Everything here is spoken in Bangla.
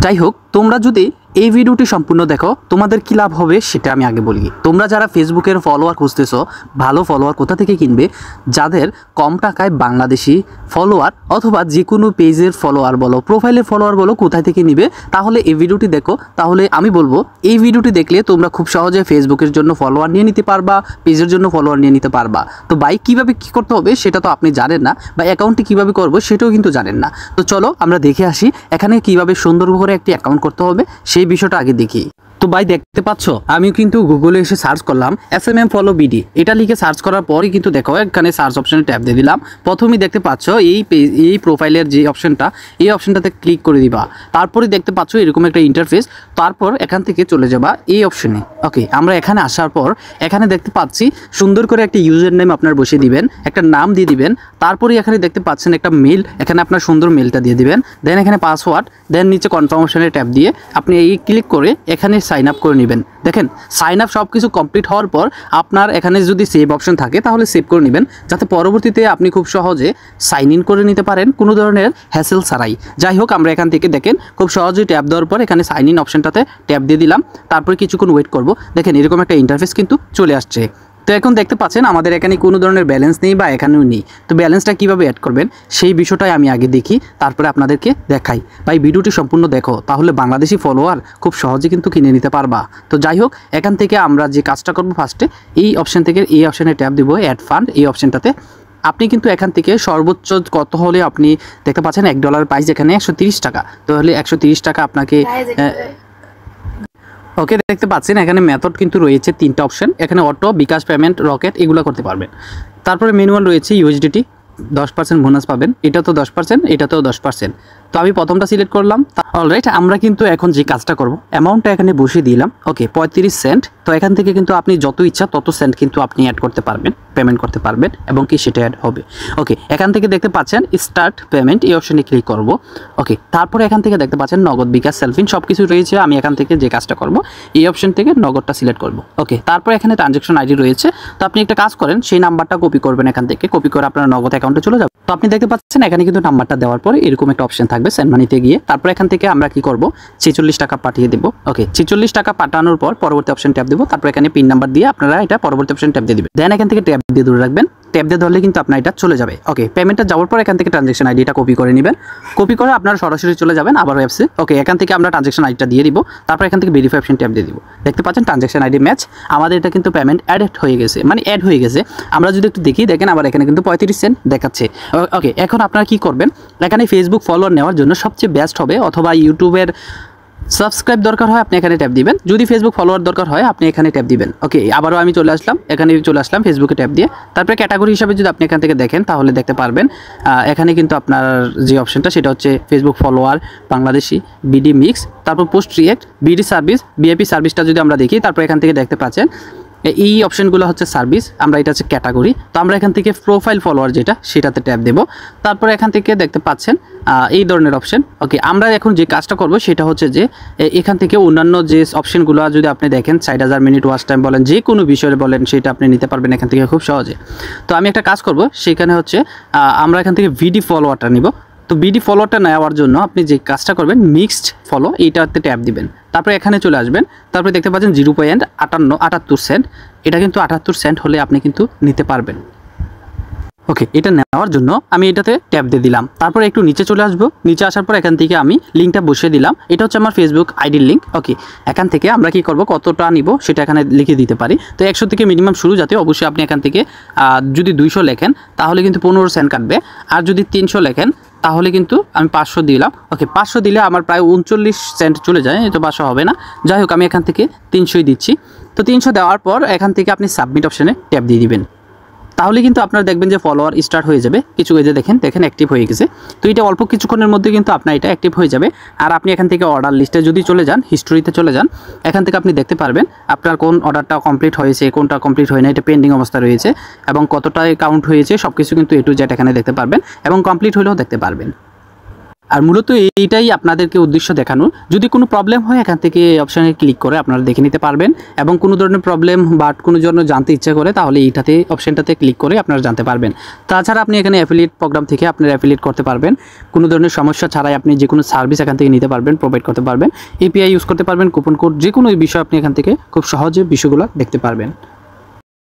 যাই হোক, তোমরা যদি এই ভিডিওটি সম্পূর্ণ দেখো তোমাদের কি লাভ হবে সেটা আমি আগে বলি। তোমরা যারা ফেসবুকের ফলোয়ার খুঁজতেছো, ভালো ফলোয়ার কোথা থেকে কিনবে, যাদের কম টাকায় বাংলাদেশি ফলোয়ার অথবা যে কোনো পেজের ফলোয়ার বলো, প্রোফাইলের ফলোয়ার বলো, কোথায় থেকে নিবে, তাহলে এই ভিডিওটি দেখো। তাহলে আমি বলবো এই ভিডিওটি দেখলে তোমরা খুব সহজে ফেসবুকের জন্য ফলোয়ার নিয়ে নিতে পারবা, পেজের জন্য ফলোয়ার নিয়ে নিতে পারবা। তো ভাই কীভাবে কী করতে হবে সেটা তো আপনি জানেন না, বা অ্যাকাউন্টটি কীভাবে করবো সেটাও কিন্তু জানেন না। তো চলো আমরা দেখে আসি এখানে কীভাবে সুন্দর করে একটি অ্যাকাউন্ট করতে হবে সেই বিষয়টা আগে দেখি। তো ভাই দেখতে পাচ্ছ আমি কিন্তু গুগলে এসে সার্চ করলাম SMM ফলো বিডি, এটা লিখে সার্চ করার পরই কিন্তু দেখো এখানে সার্চ অপশনে ট্যাপ দিয়ে দিলাম। প্রথমেই দেখতে পাচ্ছ এই প্রোফাইলের যে অপশনটা, এই অপশনটাতে ক্লিক করে দিবা। তারপরে দেখতে পাচ্ছ এরকম একটা ইন্টারফেস। তারপর এখান থেকে চলে যাবা এই অপশনে। ওকে, আমরা এখানে আসার পর এখানে দেখতে পাচ্ছি সুন্দর করে একটা ইউজার নেম আপনার বসিয়ে দিবেন, একটা নাম দিয়ে দিবেন। তারপরে এখানে দেখতে পাচ্ছেন একটা মেল, এখানে আপনার সুন্দর মেলটা দিয়ে দিবেন। দেন এখানে পাসওয়ার্ড, দেন নিচে কনফার্ম অপশনে ট্যাপ দিয়ে আপনি এই ক্লিক করে এখানে সাইন আপ করে নেবেন। দেখেন সাইন আপ সব কিছু কমপ্লিট হওয়ার পর আপনার এখানে যদি সেভ অপশন থাকে তাহলে সেভ করে নেবেন, যাতে পরবর্তীতে আপনি খুব সহজে সাইন ইন করে নিতে পারেন কোনো ধরনের হ্যাসেল ছাড়াই। যাই হোক, আমরা এখান থেকে দেখেন খুব সহজেই ট্যাপ দেওয়ার পর এখানে সাইন ইন অপশনটাতে ট্যাপ দিয়ে দিলাম। তারপরে কিছুক্ষণ ওয়েট করব। দেখেন এরকম একটা ইন্টারফেস কিন্তু চলে আসছে। তো এখন দেখতে পাচ্ছেন আমাদের এখানে কোনো ধরনের ব্যালেন্স নেই বা এখানেও নেই। তো ব্যালেন্সটা কীভাবে অ্যাড করবেন সেই বিষয়টাই আমি আগে দেখি, তারপরে আপনাদেরকে দেখাই। ভাই ভিডিওটি সম্পূর্ণ দেখো, তাহলে বাংলাদেশি ফলোয়ার খুব সহজে কিন্তু কিনে নিতে পারবা। তো যাই হোক, এখান থেকে আমরা যে কাজটা করব, ফার্স্টে এই অপশন থেকে এই অপশানে ট্যাপ দিব, অ্যাড ফান্ড এই অপশানটাতে। আপনি কিন্তু এখান থেকে সর্বোচ্চ কত হলে আপনি দেখতে পাচ্ছেন $1 প্রাইস এখানে 130 টাকা। তাহলে 130 টাকা আপনাকে ওকে দেখতে পাচ্ছেন এখানে মেথড কিন্তু রয়েছে 3টা অপশন। এখানে অটো, বিকাশ পেমেন্ট, রকেট এগুলো করতে পারবেন। তারপরে ম্যানুয়াল রয়েছে USDT 10% বোনাস পাবেন, এটা তো 10%, এটাতেও 10%। তো আমি প্রথমটা সিলেক্ট করলাম। অলরাইট, আমরা কিন্তু এখন যে কাজটা করব অ্যামাউন্টটা এখানে বসিয়ে দিলাম। ওকে, 35 সেন্ট। তো এখান থেকে কিন্তু আপনি যত ইচ্ছা তত সেন্ট কিন্তু আপনি অ্যাড করতে পারবেন, পেমেন্ট করতে পারবেন এবং কি সেটা অ্যাড হবে। ওকে, এখান থেকে দেখতে পাচ্ছেন স্টার্ট পেমেন্ট এই অপশনে ক্লিক করব। ওকে, তারপরে এখান থেকে দেখতে পাচ্ছেন নগদ, বিকাশ, সেলফিন সব কিছু রয়েছে। আমি এখান থেকে যে কাজটা করব এই অপশন থেকে নগদটা সিলেক্ট করব। ওকে, তারপরে এখানে ট্রানজ্যাকশন আইডি রয়েছে। তো আপনি একটা কাজ করেন, সেই নাম্বারটা কপি করবেন, এখান থেকে কপি করে আপনার নগদ অ্যাকাউন্টে চলে যাবে। তো আপনি দেখতে পাচ্ছেন এখানে কিন্তু নাম্বারটা দেওয়ার পরে এরকম একটা অপশন থাকবে সেন্ড মানিতে গিয়ে। তারপর এখান থেকে আমরা কি করব, 46 টাকা পাঠিয়ে দেব। ওকে, 46 টাকা পাঠানোর পর পরবর্তী অপশন ট্যাপ দেবো। তারপর এখানে পিন নাম্বার দিয়ে আপনারা এটা পরবর্তী অপশন ট্যাপ দিয়ে দিবেন। দেন এখান থেকে ট্যাপ দিয়ে ধরে রাখবেন, ট্যাপ দিয়ে ধরলে কিন্তু আপনার এটা চলে যাবে। ওকে, পেমেন্টটা যাওয়ার পর এখান থেকে ট্রানজ্যাকশন আইডিটা কপি করে নেবেন। কপি করে আপনারা সরাসরি চলে যাবেন আবার অ্যাপসে। ওকে, এখান থেকে আমরা ট্রানজ্যাকশন আইডিটা দিয়ে দিব। তারপর এখান থেকে ভেরিফাই অপশন ট্যাপ দিয়ে দিব। দেখতে পাচ্ছেন ট্রানজ্যাকশন আইডি ম্যাচ, আমাদের এটা কিন্তু পেমেন্ট অ্যাড হয়ে গেছে, মানে অ্যাড হয়ে গেছে। আমরা যদি একটু দেখি, দেখেন আবার এখানে কিন্তু 35 সেন্ট দেখাচ্ছে। ওকে, এখন আপনারা কি করবেন, এখানে ফেসবুক ফলোয়ার নেওয়ার জন্য সবচেয়ে বেস্ট হবে, অথবা ইউটিউবের সাবস্ক্রাইব দরকার হয় আপনি এখানে ট্যাপ দিবেন, যদি ফেসবুক ফলোয়ার দরকার হয় আপনি এখানে ট্যাপ দিবেন। ওকে, আবারও আমি চলে আসলাম, এখানে চলে আসলাম ফেসবুকে ট্যাপ দিয়ে। তারপরে ক্যাটাগরি হিসাবে যদি আপনি এখান থেকে দেখেন তাহলে দেখতে পারবেন এখানে কিন্তু আপনার যে অপশনটা সেটা হচ্ছে Facebook follower, Bangladeshi, BD mix, তারপর post react, BD service, VIP সার্ভিসটা যদি আমরা দেখি, তারপর এখান থেকে দেখতে পাচ্ছেন এই অপশনগুলো হচ্ছে সার্ভিস, আমরা এটা হচ্ছে ক্যাটাগরি। তো আমরা এখান থেকে প্রোফাইল ফলোয়ার যেটা সেটাতে ট্যাপ দেব। তারপরে এখান থেকে দেখতে পাচ্ছেন এই ধরনের অপশন। ওকে, আমরা এখন যে কাজটা করব সেটা হচ্ছে যে এখান থেকে অন্যান্য যে অপশনগুলো যদি আপনি দেখেন 60,000 মিনিট ওয়াচ টাইম বলেন, যে কোনো বিষয়ে বলেন, সেটা আপনি নিতে পারবেন এখান থেকে খুব সহজে। তো আমি একটা কাজ করব, সেখানে হচ্ছে আমরা এখান থেকে ভিডি ফলোয়ারটা নিব। তো বিডি ফলোয়ারটা নেওয়ার জন্য আপনি যে কাজটা করবেন মিক্সড ফলো এইটাতে ট্যাপ দিবেন। তারপরে এখানে চলে আসবেন। তারপরে দেখতে পাচ্ছেন 0.78 সেন্ট, এটা কিন্তু 78 সেন্ট হলে আপনি কিন্তু নিতে পারবেন। ওকে, এটা নেওয়ার জন্য আমি এটাতে ট্যাপ দিয়ে দিলাম। তারপরে একটু নিচে চলে আসবো। নিচে আসার পর এখান থেকে আমি লিঙ্কটা বসিয়ে দিলাম, এটা হচ্ছে আমার ফেসবুক আইডির লিঙ্ক। ওকে, এখান থেকে আমরা কি করব, কতটা নিব সেটা এখানে লিখে দিতে পারি। তো 100 থেকে মিনিমাম শুরু, যাতে অবশ্যই আপনি এখান থেকে যদি 200 লেখেন তাহলে কিন্তু 15 সেন্ট কাটবে, আর যদি 300 লেখেন তাহলে কিন্তু আমি 500 দিলাম। ওকে, 500 দিলে আমার প্রায় 39 সেন্ট চলে যায়, তো 500 হবে না। যাই হোক, আমি এখান থেকে 300ই দিচ্ছি। তো 300 দেওয়ার পর এখান থেকে আপনি সাবমিট অপশানে ট্যাপ দিয়ে দিবেন। তাহলে কিন্তু আপনারা দেখবেন যে ফলোয়ার স্টার্ট হয়ে যাবে। কিছু এই যে দেখেন অ্যাক্টিভ হয়ে গেছে। তো এটা অল্প কিছুক্ষণের মধ্যে কিন্তু আপনার এটা অ্যাক্টিভ হয়ে যাবে। আর আপনি এখান থেকে অর্ডার লিস্টে যদি চলে যান, হিস্টোরিতে চলে যান, এখান থেকে আপনি দেখতে পারবেন আপনার কোন অর্ডারটা কমপ্লিট হয়েছে, কোনটা কমপ্লিট হয় না, এটা পেন্ডিং অবস্থা রয়েছে, এবং কতটায় কাউন্ট হয়েছে সব কিছু কিন্তু A to Z এখানে দেখতে পারবেন, এবং কমপ্লিট হলেও দেখতে পারবেন। আর মূলত এইটাই আপনাদেরকে উদ্দেশ্য দেখানো। যদি কোনো প্রবলেম হয় এখান থেকে অপশানে ক্লিক করে আপনারা দেখে নিতে পারবেন, এবং কোনো ধরনের প্রবলেম বা কোনো জন্য জানতে ইচ্ছা করে তাহলে এইটাতে অপশানটাতে ক্লিক করে আপনারা জানতে পারবেন। তাছাড়া আপনি এখানে অ্যাফিলিয়েট প্রোগ্রাম থেকে আপনারা অ্যাফিলিয়েট করতে পারবেন, কোনো ধরনের সমস্যা ছাড়াই আপনি যে কোনো সার্ভিস এখান থেকে নিতে পারবেন, প্রোভাইড করতে পারবেন, এপিআই ইউজ করতে পারবেন, কুপন কোড, যে কোনো বিষয় আপনি এখান থেকে খুব সহজে বিষয়গুলো দেখতে পারবেন।